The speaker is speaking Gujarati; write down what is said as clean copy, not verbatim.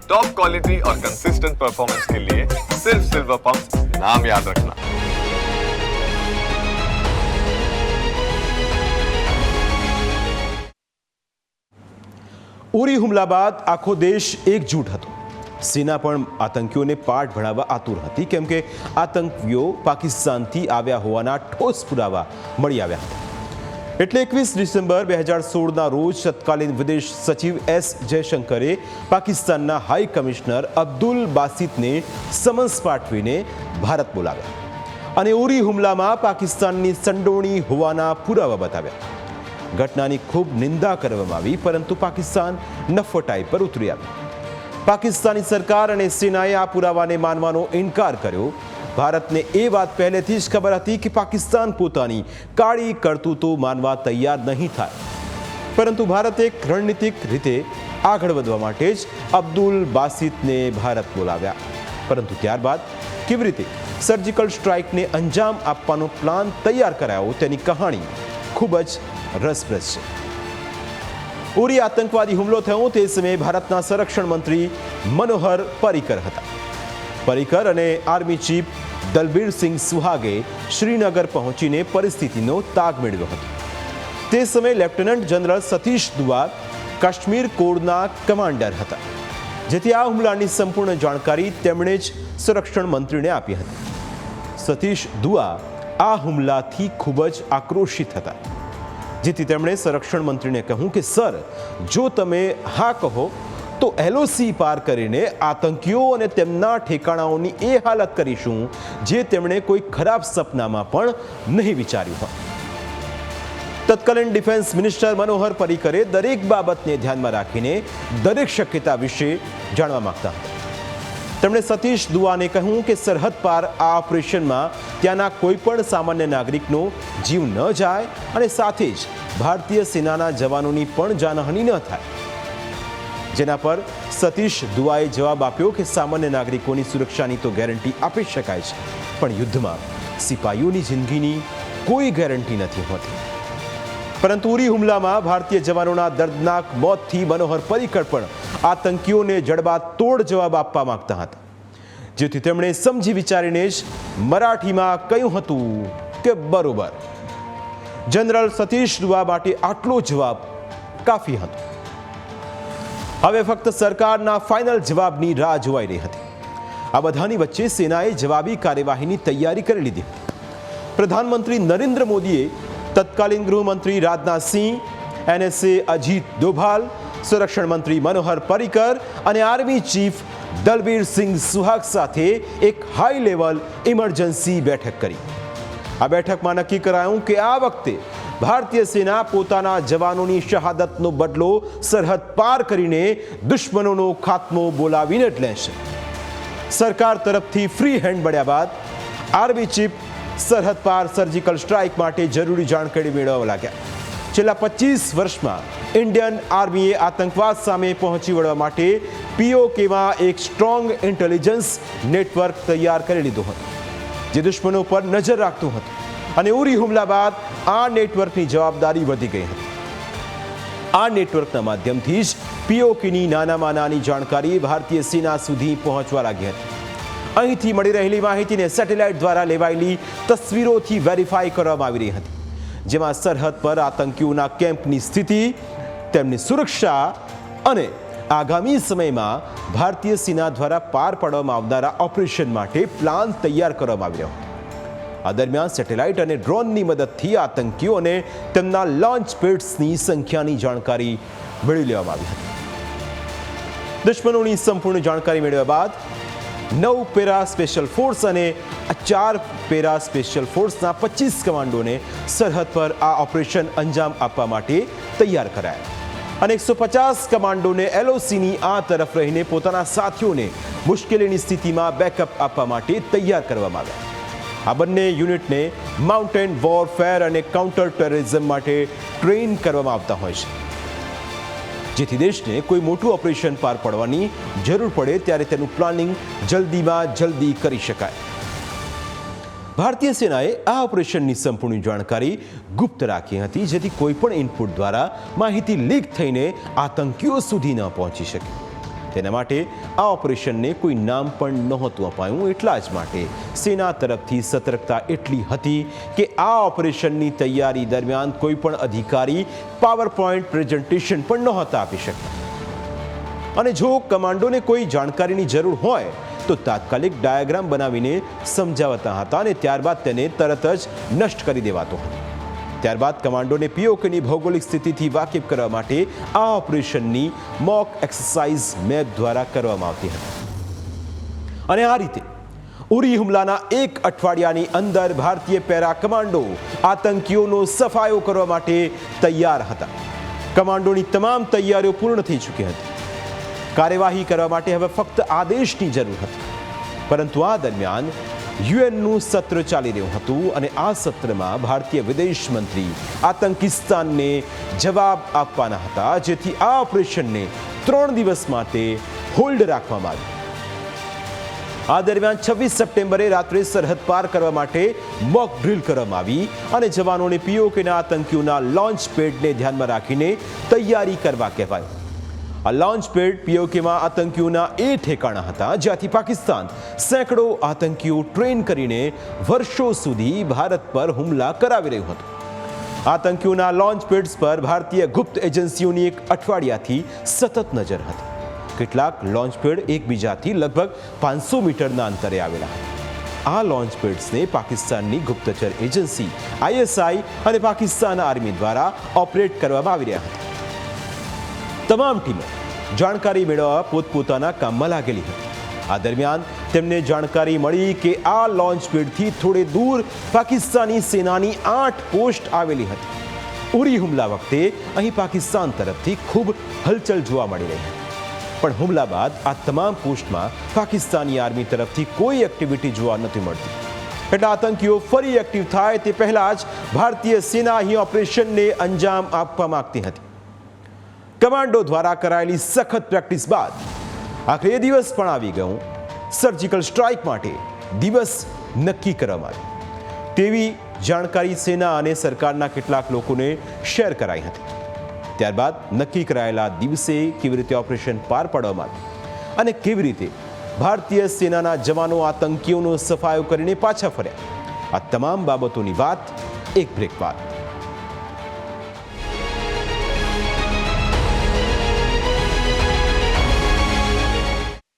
टॉप क्वालिटी और कंसिस्टेंट परफॉर्मेंस के लिए सिर्फ सिल्वर पंप नाम याद रखना। ઉરી હુમલા બાદ આખો દેશ એકજૂટ હતો. સેના પણ આતંકીઓને પાઠ ભણાવવા આતુર હતી, કેમ કે આતંકીઓ પાકિસ્તાનથી આવ્યા હોવાના ઠોસ પુરાવા મળી આવ્યા હતા. એટલે 21 ડિસેમ્બર 2016ના રોજ તત્કાલીન વિદેશ સચિવ એસ જયશંકરે પાકિસ્તાનના હાઈ કમિશનર અબ્દુલ બાસિતને સમન્સ પાઠવીને ભારત બોલાવ્યા અને ઉરી હુમલામાં પાકિસ્તાનની સંડોવણી હોવાના પુરાવા બતાવ્યા. ઘટનાની ખૂબ નિંદા કરવામાં આવી, પરંતુ પાકિસ્તાન નફટાઈ પર ઉતરી આવ્યું. પાકિસ્તાની સરકાર અને સેનાએ આ પુરાવાને માનવાનો ઇનકાર કર્યો. ભારતને એ વાત પહેલેથી જ ખબર હતી કે પાકિસ્તાન પોતાની કાળી કરતૂતો માનવા તૈયાર નહીં થાય, પરંતુ ભારતે એક રણનીતિક રીતે આગળ વધવા માટે જ અબ્દુલ બાસિતને ભારત બોલાવ્યા. પરંતુ ત્યારબાદ કેવી રીતે સર્જિકલ સ્ટ્રાઇકને અંજામ આપવાનો પ્લાન તૈયાર કરાયો તેની કહાણી ખૂબ જ રસપ્રદ છે. ઉરી આતંકવાદી હુમલો થયો તે સમયે ભારતના સંરક્ષણ મંત્રી મનોહર પર્રિકર હતા. પર્રિકર અને આર્મી ચીફ દલબીરસિંહ સુહાગે શ્રીનગર પહોંચીને પરિસ્થિતિનો તાગ મેળવ્યો હતો. તે સમયે લેફ્ટનન્ટ જનરલ સતીશ દુઆ કાશ્મીર કોરના કમાન્ડર હતા, જેથી આ હુમલાની સંપૂર્ણ જાણકારી તેમણે જ સંરક્ષણ મંત્રીને આપી હતી. સતીશ દુઆ આ હુમલાથી ખૂબ જ આક્રોશિત હતા, જેથી તેમણે સંરક્ષણ મંત્રીને કહ્યું કે સર, જો તમે હા કહો તો LOC પાર કરીને આતંકીઓ અને તેમના ઠેકાણાઓની એ હાલત કરીશું જે તેમણે કોઈ ખરાબ સપનામાં પણ નહીં વિચાર્યું હોય. તત્કાલીન ડિફેન્સ મિનિસ્ટર મનોહર પર્રિકરે દરેક બાબતને ધ્યાનમાં રાખીને દરેક શક્યતા વિશે જાણવા માંગતા હતા. તેમણે સતીશ દુઆને કહ્યું કે સરહદ પાર આ ઓપરેશનમાં ત્યાંના કોઈ પણ સામાન્ય નાગરિકનો જીવ ન જાય અને સાથે જ ભારતીય સેનાના જવાનોની પણ જાનહાનિ ન થાય. જેના પર સતીશ દુઆએ જવાબ આપ્યો કે સામાન્ય નાગરિકોની સુરક્ષાની તો ગેરંટી આપી શકાય છે, પણ યુદ્ધમાં સિપાહીઓની જિંદગીની કોઈ ગેરંટી નથી હોતી. પરંતુ ઉરી હુમલામાં ભારતીય જવાનોના દર્દનાક મોતથી મનોહર પર્રિકર પણ આતંકીઓને જડબાતોડ જવાબ આપવા માંગતા હતા, જેથી તેમણે સમજી વિચારીને જ મરાઠીમાં કહ્યું હતું કે બરોબર. જનરલ સતીશ દુઆ માટે આટલો જવાબ કાફી હતો. હવે ફક્ત સરકારના ફાઇનલ જવાબની રાહ જોવાઈ રહી હતી. આ બધાની વચ્ચે સેનાએ જવાબી કાર્યવાહીની તૈયારી કરી લીધી. પ્રધાનમંત્રી નરેન્દ્ર મોદીએ તત્કાલીન ગૃહમંત્રી રાજનાથસિંહ, NSA અજીત દોભાલ, સંરક્ષણ મંત્રી મનોહર પર્રિકર અને આર્મી ચીફ દલબીરસિંહ સુહાગ સાથે એક હાઈ લેવલ ઇમરજન્સી બેઠક કરી. આ બેઠકમાં નક્કી કરાયું કે આ વખતે ભારતીય સેના પોતાના જવાનોની શહાદતનો બદલો સરહદ પાર કરીને દુશ્મનોનો ખાત્મો બોલાવીને જ લેશે. સરકાર તરફથી ફ્રી હેન્ડ મળ્યા બાદ આર્મી ચીફ સરહદ પાર સર્જિકલ સ્ટ્રાઇક માટે જરૂરી જાણકારી મેળવવા લાગ્યા. છેલ્લા 25 વર્ષમાં ઇન્ડિયન આર્મીએ આતંકવાદ સામે પહોંચી વળવા માટે POKમાં એક સ્ટ્રોંગ ઇન્ટેલિજન્સ નેટવર્ક તૈયાર કરી લીધું હતું, જે દુશ્મનો પર નજર રાખતું હતું. અને ઉરી હુમલા બાદ આ નેટવર્કની જવાબદારી વધી ગઈ હતી. આ નેટવર્કના માધ્યમથી જ POKની નાનામાં નાની જાણકારી ભારતીય સેના સુધી પહોંચવા લાગી હતી. અહીંથી મળી રહેલી માહિતીને સેટેલાઇટ દ્વારા લેવાયેલી તસવીરોથી વેરીફાઈ કરવામાં આવી રહી હતી, જેમાં સરહદ પર આતંકીઓના કેમ્પની સ્થિતિ, તેમની સુરક્ષા અને આગામી સમયમાં ભારતીય સેના દ્વારા પાર પાડવામાં આવનારા ઓપરેશન માટે પ્લાન તૈયાર કરવામાં આવી રહ્યો હતો. આ દરમિયાન સેટેલાઇટ અને ડ્રોનની મદદથી આતંકીઓ અને તેમના લોન્ચ પેડ્સની સંખ્યાની જાણકારી મેળવી લેવામાં આવી હતી. દુશ્મનોની સંપૂર્ણ જાણકારી મેળવ્યા બાદ 9 પેરા સ્પેશિયલ ફોર્સ અને 4 પેરા સ્પેશિયલ ફોર્સના 25 કમાન્ડોને સરહદ પર આ ઓપરેશન અંજામ આપવા માટે તૈયાર કરાયા અને 150 કમાન્ડોને LOCની આ તરફ રહીને પોતાના સાથીઓને મુશ્કેલીની સ્થિતિમાં બેકઅપ આપવા માટે તૈયાર કરવામાં આવ્યા. આ બંને યુનિટને માઉન્ટેન વોરફેર અને કાઉન્ટર ટેરરિઝમ માટે ટ્રેન કરવામાં આવતા હોય છે, જેથી દેશને કોઈ મોટું ઓપરેશન પાર પાડવાની જરૂર પડે ત્યારે તેનું પ્લાનિંગ જલ્દીમાં જલ્દી કરી શકાય. ભારતીય સેનાએ આ ઓપરેશનની સંપૂર્ણ જાણકારી ગુપ્ત રાખી હતી, જેથી કોઈ પણ ઇનપુટ દ્વારા માહિતી લીક થઈને આતંકીઓ સુધી ન પહોંચી શકે. તેના માટે આ ઓપરેશનને કોઈ નામ પણ નહોતું અપાયું. એટલા જ માટે સેના તરફથી સતર્કતા એટલી હતી કે આ ઓપરેશનની તૈયારી દરમિયાન કોઈ પણ અધિકારી પાવર પોઈન્ટ પ્રેઝન્ટેશન પણ નહોતા આપી શકતા. અને જો કમાન્ડોને કોઈ જાણકારીની જરૂર હોય તો તાત્કાલિક ડાયાગ્રામ બનાવીને સમજાવતા હતા અને ત્યારબાદ તેને તરત જ નષ્ટ કરી દેવાતો હતો. ત્યારબાદ કમાન્ડોને પીઓકેની ભૌગોલિક સ્થિતિથી વાકેફ કરવા માટે આ ઓપરેશનની મોક એક્સરસાઇઝ મેપ દ્વારા કરવામાં આવતી હતી. અને આ રીતે ઉરી હુમલાના એક અઠવાડિયાની અંદર ભારતીય પેરા કમાન્ડો આતંકીઓનો સફાયો કરવા માટે તૈયાર હતા. કમાન્ડોની તમામ તૈયારીઓ પૂર્ણ થઈ ચૂકી હતી. કાર્યવાહી કરવા માટે હવે ફક્ત આદેશની જરૂર હતી. પરંતુ આ દરમિયાન યુએનનું સત્ર ચાલી રહ્યું હતું અને આ સત્રમાં ભારતીય વિદેશ મંત્રી આતંકિસ્તાનને જવાબ આપવાના હતા, જેથી આ ઓપરેશનને 3 દિવસ માટે હોલ્ડ રાખવામાં આવ્યું. આ દરમિયાન 26 સપ્ટેમ્બરે રાત્રે સરહદ પાર કરવા માટે મોક ડ્રીલ કરવામાં આવી અને જવાનોને પીઓકેના આતંકીઓના લોન્ચ પેડને ધ્યાનમાં રાખીને તૈયારી કરવા કહેવાયું. આ લોન્ચ પેડ પીઓકેમાં આતંકીઓના એ ઠેકાણા હતા જ્યાંથી પાકિસ્તાન સેંકડો આતંકીઓ ટ્રેન કરીને વર્ષો સુધી ભારત પર હુમલા કરાવી રહ્યું હતું. આતંકીઓના લોન્ચ પેડ્સ પર ભારતીય ગુપ્ત એજન્સીઓની એક અઠવાડિયાથી સતત નજર હતી. કેટલાક લોન્ચ પેડ એકબીજાથી લગભગ 500 મીટરના અંતરે આવેલા હતા. આ લોન્ચ પેડ્સને પાકિસ્તાનની ગુપ્તચર એજન્સી ISI અને પાકિસ્તાન આર્મી દ્વારા ઓપરેટ કરવામાં આવી રહ્યા હતા. તમામ ટીમો જાણકારી મેળવવા પોતપોતાના કામમાં લાગેલી હતી. આ દરમિયાન તેમને જાણકારી મળી કે આ લોન્ચ પેડથી થોડે દૂર પાકિસ્તાની સેનાની 8 પોસ્ટ આવેલી હતી. ઉરી હુમલા વખતે અહીં પાકિસ્તાન તરફથી ખૂબ હલચલ જોવા મળી રહી હતી. પણ હુમલા બાદ આ તમામ પોસ્ટમાં પાકિસ્તાની આર્મી તરફથી કોઈ એક્ટિવિટી જોવા નથી મળતી. એટલે આતંકીઓ ફરી એક્ટિવ થાય તે પહેલા જ ભારતીય સેના અહીં ઓપરેશનને અંજામ આપવા માંગતી હતી. કમાન્ડો દ્વારા કરાયેલી સખત પ્રેક્ટિસ બાદ આખરે દિવસ પણ આવી ગયો. સર્જિકલ સ્ટ્રાઇક માટે દિવસ નક્કી કરવામાં આવ્યો તેવી જાણકારી સેના અને સરકારના કેટલાક લોકોને શેર કરાઈ હતી. ત્યારબાદ નક્કી કરાયેલા દિવસે કેવી રીતે ઓપરેશન પાર પાડવામાં આવ્યું અને કેવી રીતે ભારતીય સેનાના જવાનો આતંકીઓનો સફાયો કરીને પાછા ફર્યા, આ તમામ બાબતોની વાત એક બ્રેક બાદ.